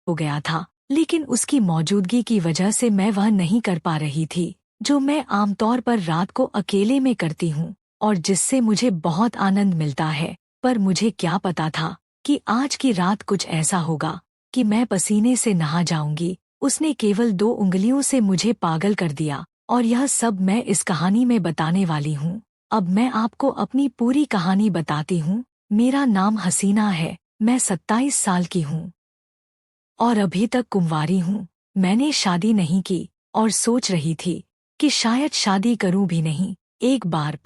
हो गया था, लेकिन उसकी मौजूदगी की वजह से मैं वह नहीं कर पा रही थी जो मैं आमतौर पर रात को अकेले में करती हूँ और जिससे मुझे बहुत आनंद मिलता है। पर मुझे क्या पता था कि आज की रात कुछ ऐसा होगा कि मैं पसीने से नहा जाऊंगी। उसने केवल 2 उंगलियों से मुझे पागल कर दिया और यह सब मैं इस कहानी में बताने वाली हूँ। अब मैं आपको अपनी पूरी कहानी बताती हूँ। मेरा नाम हसीना है, मैं 27 साल की हूँ और अभी तक कुंवारी हूँ। मैंने शादी नहीं की और सोच रही थी कि शायद शादी करूं भी नहीं। एक बार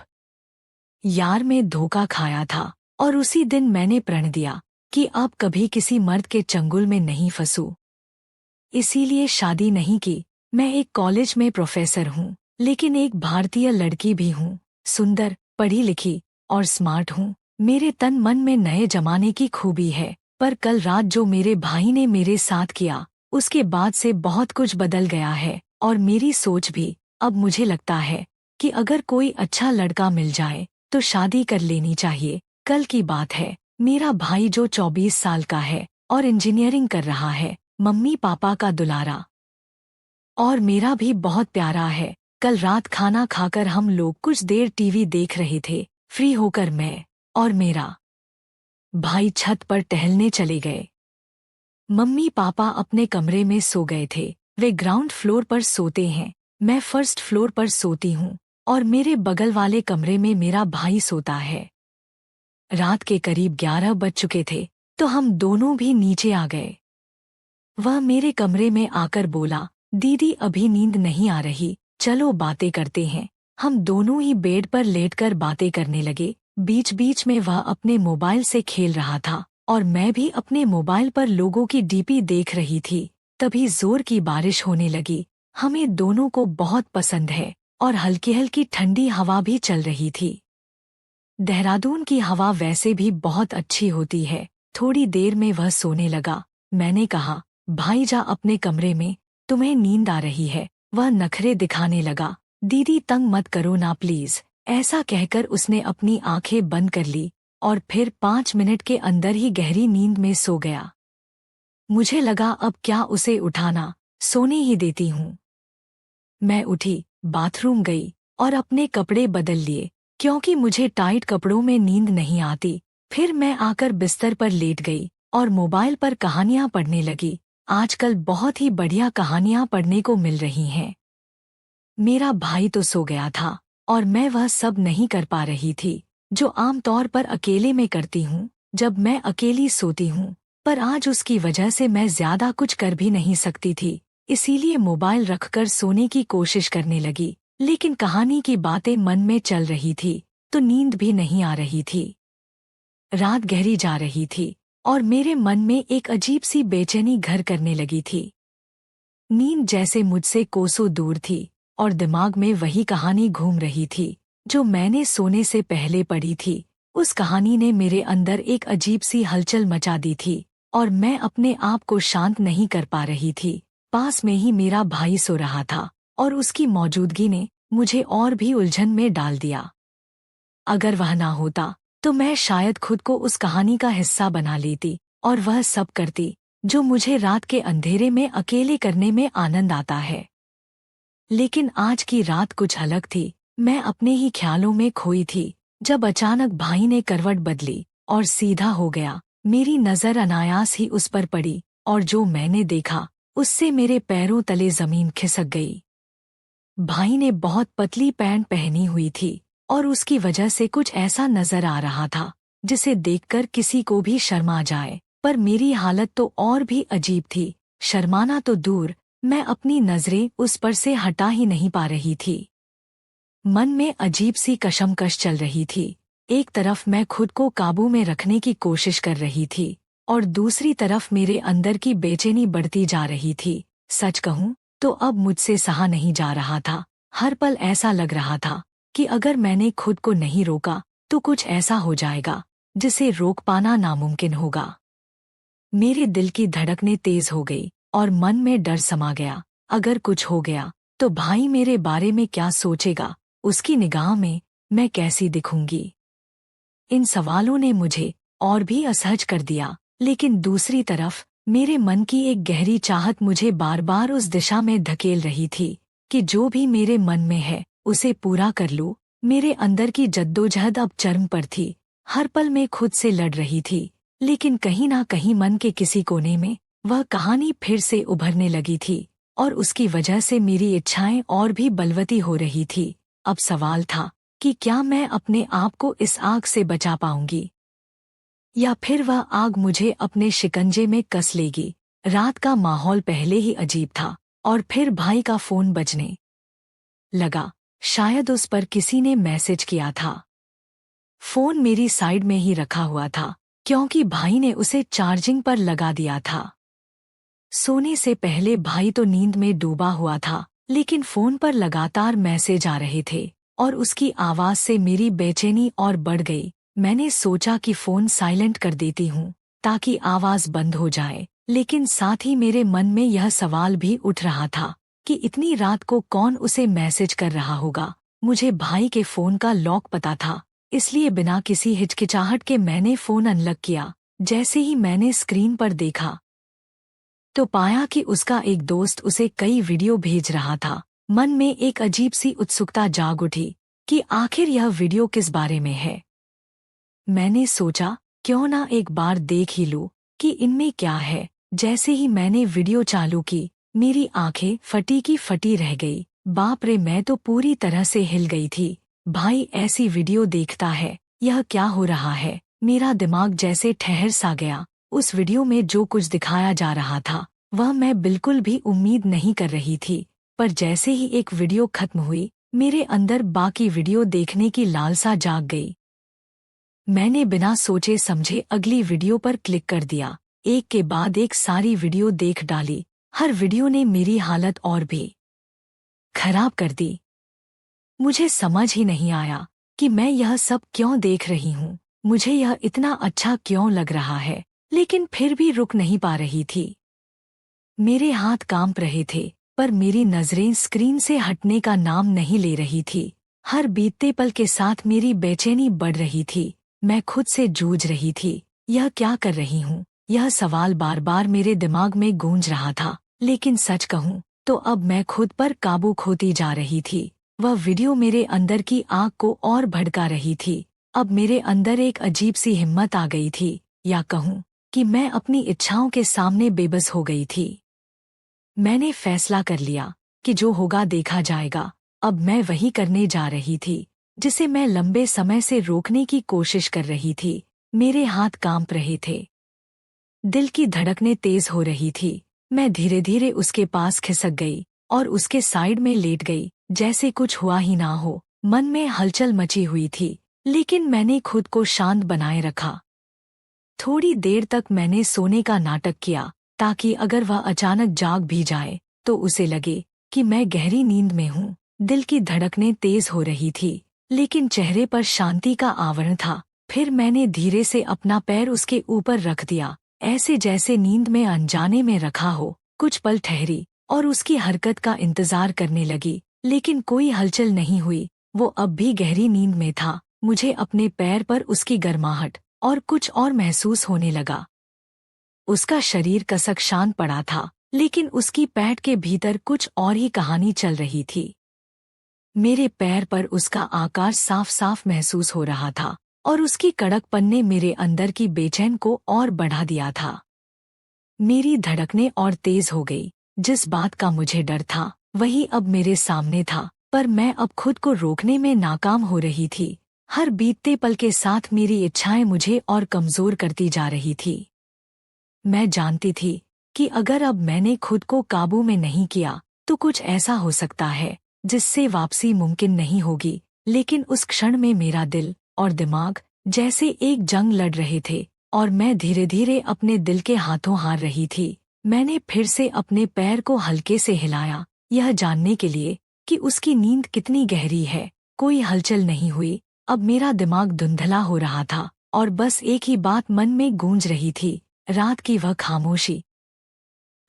यार में धोखा खाया था और उसी दिन मैंने प्रण दिया कि अब कभी किसी मर्द के चंगुल में नहीं फंसूं। इसीलिए शादी नहीं की। मैं एक कॉलेज में प्रोफेसर हूँ, लेकिन एक भारतीय लड़की भी हूँ। सुंदर, पढ़ी लिखी और स्मार्ट हूँ। मेरे तन मन में नए जमाने की खूबी है। पर कल रात जो मेरे भाई ने मेरे साथ किया, उसके बाद से बहुत कुछ बदल गया है और मेरी सोच भी। अब मुझे लगता है कि अगर कोई अच्छा लड़का मिल जाए तो शादी कर लेनी चाहिए। कल की बात है, मेरा भाई जो 24 साल का है और इंजीनियरिंग कर रहा है, मम्मी पापा का दुलारा और मेरा भी बहुत प्यारा है। कल रात खाना खाकर हम लोग कुछ देर टीवी देख रहे थे। फ्री होकर मैं और मेरा भाई छत पर टहलने चले गए। मम्मी पापा अपने कमरे में सो गए थे। वे ग्राउंड फ्लोर पर सोते हैं, मैं फर्स्ट फ्लोर पर सोती हूँ और मेरे बगल वाले कमरे में मेरा भाई सोता है। रात के करीब 11 बज चुके थे तो हम दोनों भी नीचे आ गए। वह मेरे कमरे में आकर बोला, दीदी अभी नींद नहीं आ रही, चलो बातें करते हैं। हम दोनों ही बेड पर लेटकर बातें करने लगे। बीच बीच में वह अपने मोबाइल से खेल रहा था और मैं भी अपने मोबाइल पर लोगों की डीपी देख रही थी। तभी जोर की बारिश होने लगी। हमें दोनों को बहुत पसंद है और हल्की हल्की ठंडी हवा भी चल रही थी। देहरादून की हवा वैसे भी बहुत अच्छी होती है। थोड़ी देर में वह सोने लगा। मैंने कहा, भाई जा अपने कमरे में, तुम्हें नींद आ रही है। वह नखरे दिखाने लगा। दीदी तंग मत करो ना प्लीज। ऐसा कहकर उसने अपनी आंखें बंद कर ली और फिर 5 मिनट के अंदर ही गहरी नींद में सो गया। मुझे लगा अब क्या उसे उठाना, सोने ही देती हूँ। मैं उठी, बाथरूम गई और अपने कपड़े बदल लिए क्योंकि मुझे टाइट कपड़ों में नींद नहीं आती। फिर मैं आकर बिस्तर पर लेट गई और मोबाइल पर कहानियां पढ़ने लगी। आजकल बहुत ही बढ़िया कहानियां पढ़ने को मिल रही हैं। मेरा भाई तो सो गया था और मैं वह सब नहीं कर पा रही थी जो आमतौर पर अकेले में करती हूँ जब मैं अकेली सोती हूँ। पर आज उसकी वजह से मैं ज्यादा कुछ कर भी नहीं सकती थी, इसीलिए मोबाइल रखकर सोने की कोशिश करने लगी। लेकिन कहानी की बातें मन में चल रही थी तो नींद भी नहीं आ रही थी। रात गहरी जा रही थी और मेरे मन में एक अजीब सी बेचैनी घर करने लगी थी। नींद जैसे मुझसे कोसों दूर थी और दिमाग में वही कहानी घूम रही थी जो मैंने सोने से पहले पढ़ी थी। उस कहानी ने मेरे अंदर एक अजीब सी हलचल मचा दी थी और मैं अपने आप को शांत नहीं कर पा रही थी। पास में ही मेरा भाई सो रहा था और उसकी मौजूदगी ने मुझे और भी उलझन में डाल दिया। अगर वह ना होता तो मैं शायद खुद को उस कहानी का हिस्सा बना लेती और वह सब करती जो मुझे रात के अंधेरे में अकेले करने में आनंद आता है। लेकिन आज की रात कुछ अलग थी। मैं अपने ही ख्यालों में खोई थी जब अचानक भाई ने करवट बदली और सीधा हो गया। मेरी नजर अनायास ही उस पर पड़ी और जो मैंने देखा उससे मेरे पैरों तले जमीन खिसक गई। भाई ने बहुत पतली पैंट पहनी हुई थी और उसकी वजह से कुछ ऐसा नजर आ रहा था जिसे देखकर किसी को भी शर्मा जाए। पर मेरी हालत तो और भी अजीब थी। शर्माना तो दूर, मैं अपनी नजरें उस पर से हटा ही नहीं पा रही थी। मन में अजीब सी कशमकश चल रही थी। एक तरफ मैं खुद को काबू में रखने की कोशिश कर रही थी और दूसरी तरफ मेरे अंदर की बेचैनी बढ़ती जा रही थी। सच कहूं तो अब मुझसे सहा नहीं जा रहा था। हर पल ऐसा लग रहा था कि अगर मैंने खुद को नहीं रोका तो कुछ ऐसा हो जाएगा जिसे रोक पाना नामुमकिन होगा। मेरे दिल की धड़कनें तेज हो गई और मन में डर समा गया। अगर कुछ हो गया तो भाई मेरे बारे में क्या सोचेगा, उसकी निगाह में मैं कैसी दिखूंगी। इन सवालों ने मुझे और भी असहज कर दिया। लेकिन दूसरी तरफ मेरे मन की एक गहरी चाहत मुझे बार बार उस दिशा में धकेल रही थी कि जो भी मेरे मन में है उसे पूरा कर लूं। मेरे अंदर की जद्दोजहद अब चरम पर थी। हर पल मैं खुद से लड़ रही थी, लेकिन कहीं ना कहीं मन के किसी कोने में वह कहानी फिर से उभरने लगी थी और उसकी वजह से मेरी इच्छाएं और भी बलवती हो रही थी। अब सवाल था कि क्या मैं अपने आप को इस आग से बचा पाऊंगी या फिर वह आग मुझे अपने शिकंजे में कस लेगी। रात का माहौल पहले ही अजीब था और फिर भाई का फोन बजने लगा। शायद उस पर किसी ने मैसेज किया था। फोन मेरी साइड में ही रखा हुआ था क्योंकि भाई ने उसे चार्जिंग पर लगा दिया था। सोने से पहले भाई तो नींद में डूबा हुआ था, लेकिन फोन पर लगातार मैसेज आ रहे थे और उसकी आवाज से मेरी बेचैनी और बढ़ गई। मैंने सोचा कि फोन साइलेंट कर देती हूँ ताकि आवाज बंद हो जाए, लेकिन साथ ही मेरे मन में यह सवाल भी उठ रहा था कि इतनी रात को कौन उसे मैसेज कर रहा होगा। मुझे भाई के फोन का लॉक पता था, इसलिए बिना किसी हिचकिचाहट के मैंने फोन अनलॉक किया। जैसे ही मैंने स्क्रीन पर देखा तो पाया कि उसका एक दोस्त उसे कई वीडियो भेज रहा था। मन में एक अजीब सी उत्सुकता जाग उठी कि आखिर यह वीडियो किस बारे में है। मैंने सोचा क्यों ना एक बार देख ही लूं कि इनमें क्या है। जैसे ही मैंने वीडियो चालू की, मेरी आंखें फटी की फटी रह गई। बाप रे, मैं तो पूरी तरह से हिल गई थी। भाई ऐसी वीडियो देखता है? यह क्या हो रहा है? मेरा दिमाग जैसे ठहर सा गया। उस वीडियो में जो कुछ दिखाया जा रहा था वह मैं बिल्कुल भी उम्मीद नहीं कर रही थी। पर जैसे ही एक वीडियो खत्म हुई, मेरे अंदर बाकी वीडियो देखने की लालसा जाग गई। मैंने बिना सोचे समझे अगली वीडियो पर क्लिक कर दिया। एक के बाद एक सारी वीडियो देख डाली। हर वीडियो ने मेरी हालत और भी खराब कर दी। मुझे समझ ही नहीं आया कि मैं यह सब क्यों देख रही हूँ। मुझे यह इतना अच्छा क्यों लग रहा है, लेकिन फिर भी रुक नहीं पा रही थी। मेरे हाथ कांप रहे थे, पर मेरी नजरें स्क्रीन से हटने का नाम नहीं ले रही थी। हर बीतते पल के साथ मेरी बेचैनी बढ़ रही थी। मैं खुद से जूझ रही थी। यह क्या कर रही हूँ? यह सवाल बार बार मेरे दिमाग में गूंज रहा था। लेकिन सच कहूँ तो अब मैं खुद पर काबू खोती जा रही थी। वह वीडियो मेरे अंदर की आग को और भड़का रही थी। अब मेरे अंदर एक अजीब सी हिम्मत आ गई थी, या कहूँ कि मैं अपनी इच्छाओं के सामने बेबस हो गई थी। मैंने फैसला कर लिया कि जो होगा देखा जाएगा। अब मैं वही करने जा रही थी जिसे मैं लंबे समय से रोकने की कोशिश कर रही थी। मेरे हाथ कांप रहे थे, दिल की धड़कनें तेज हो रही थी। मैं धीरे धीरे उसके पास खिसक गई और उसके साइड में लेट गई, जैसे कुछ हुआ ही ना हो। मन में हलचल मची हुई थी, लेकिन मैंने खुद को शांत बनाए रखा। थोड़ी देर तक मैंने सोने का नाटक किया ताकि अगर वह अचानक जाग भी जाए तो उसे लगे कि मैं गहरी नींद में हूँ। दिल की धड़कनें तेज हो रही थी, लेकिन चेहरे पर शांति का आवरण था। फिर मैंने धीरे से अपना पैर उसके ऊपर रख दिया, ऐसे जैसे नींद में अनजाने में रखा हो। कुछ पल ठहरी और उसकी हरकत का इंतजार करने लगी, लेकिन कोई हलचल नहीं हुई। वो अब भी गहरी नींद में था। मुझे अपने पैर पर उसकी गर्माहट और कुछ और महसूस होने लगा। उसका शरीर कसक शांत पड़ा था, लेकिन उसकी पैठ के भीतर कुछ और ही कहानी चल रही थी। मेरे पैर पर उसका आकार साफ साफ महसूस हो रहा था और उसकी कड़कपन ने मेरे अंदर की बेचैन को और बढ़ा दिया था। मेरी धड़कनें और तेज हो गई। जिस बात का मुझे डर था वही अब मेरे सामने था, पर मैं अब खुद को रोकने में नाकाम हो रही थी। हर बीतते पल के साथ मेरी इच्छाएं मुझे और कमजोर करती जा रही थी। मैं जानती थी कि अगर अब मैंने खुद को काबू में नहीं किया तो कुछ ऐसा हो सकता है जिससे वापसी मुमकिन नहीं होगी। लेकिन उस क्षण में मेरा दिल और दिमाग जैसे एक जंग लड़ रहे थे और मैं धीरे धीरे अपने दिल के हाथों हार रही थी। मैंने फिर से अपने पैर को हल्के से हिलाया, यह जानने के लिए कि उसकी नींद कितनी गहरी है। कोई हलचल नहीं हुई। अब मेरा दिमाग धुंधला हो रहा था और बस एक ही बात मन में गूंज रही थी, रात की वह खामोशी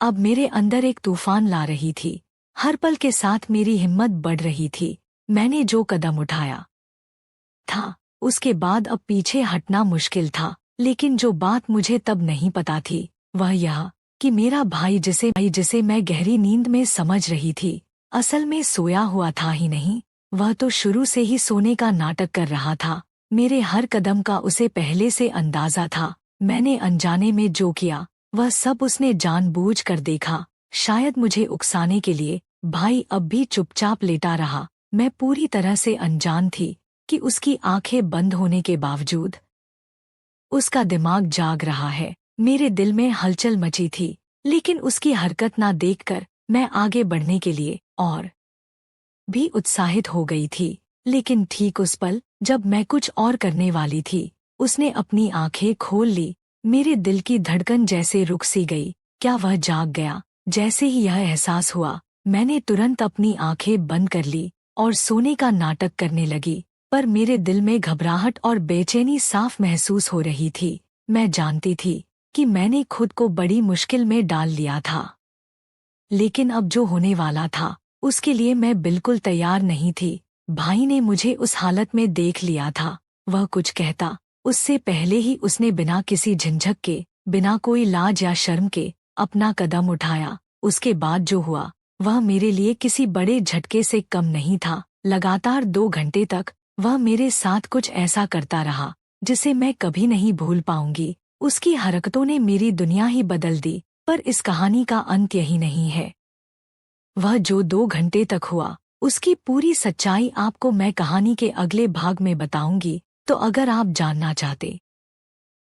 अब मेरे अंदर एक तूफान ला रही थी। हर पल के साथ मेरी हिम्मत बढ़ रही थी। मैंने जो कदम उठाया था उसके बाद अब पीछे हटना मुश्किल था, लेकिन जो बात मुझे तब नहीं पता थी वह यह कि मेरा भाई जिसे मैं गहरी नींद में समझ रही थी, असल में सोया हुआ था ही नहीं। वह तो शुरू से ही सोने का नाटक कर रहा था। मेरे हर कदम का उसे पहले से अंदाजा था। मैंने अनजाने में जो किया वह सब उसने जानबूझकर देखा, शायद मुझे उकसाने के लिए। भाई अब भी चुपचाप लेटा रहा। मैं पूरी तरह से अनजान थी कि उसकी आंखें बंद होने के बावजूद उसका दिमाग जाग रहा है। मेरे दिल में हलचल मची थी, लेकिन उसकी हरकत ना देखकर मैं आगे बढ़ने के लिए और भी उत्साहित हो गई थी। लेकिन ठीक उस पल जब मैं कुछ और करने वाली थी, उसने अपनी आंखें खोल ली। मेरे दिल की धड़कन जैसे रुक सी गई। क्या वह जाग गया? जैसे ही यह एहसास हुआ, मैंने तुरंत अपनी आंखें बंद कर ली और सोने का नाटक करने लगी। पर मेरे दिल में घबराहट और बेचैनी साफ महसूस हो रही थी। मैं जानती थी कि मैंने खुद को बड़ी मुश्किल में डाल लिया था, लेकिन अब जो होने वाला था उसके लिए मैं बिल्कुल तैयार नहीं थी। भाई ने मुझे उस हालत में देख लिया था। वह कुछ कहता उससे पहले ही उसने बिना किसी झिझक के, बिना कोई लाज या शर्म के अपना कदम उठाया। उसके बाद जो हुआ वह मेरे लिए किसी बड़े झटके से कम नहीं था। लगातार 2 घंटे तक वह मेरे साथ कुछ ऐसा करता रहा जिसे मैं कभी नहीं भूल पाऊंगी। उसकी हरकतों ने मेरी दुनिया ही बदल दी। पर इस कहानी का अंत यही नहीं है। वह जो 2 घंटे तक हुआ, उसकी पूरी सच्चाई आपको मैं कहानी के अगले भाग में बताऊंगी। तो अगर आप जानना चाहते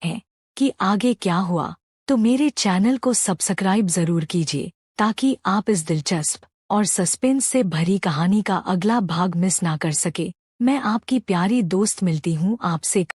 हैं कि आगे क्या हुआ, तो मेरे चैनल को सब्सक्राइब जरूर कीजिए, ताकि आप इस दिलचस्प और सस्पेंस से भरी कहानी का अगला भाग मिस ना कर सके। मैं आपकी प्यारी दोस्त मिलती हूँ आपसे।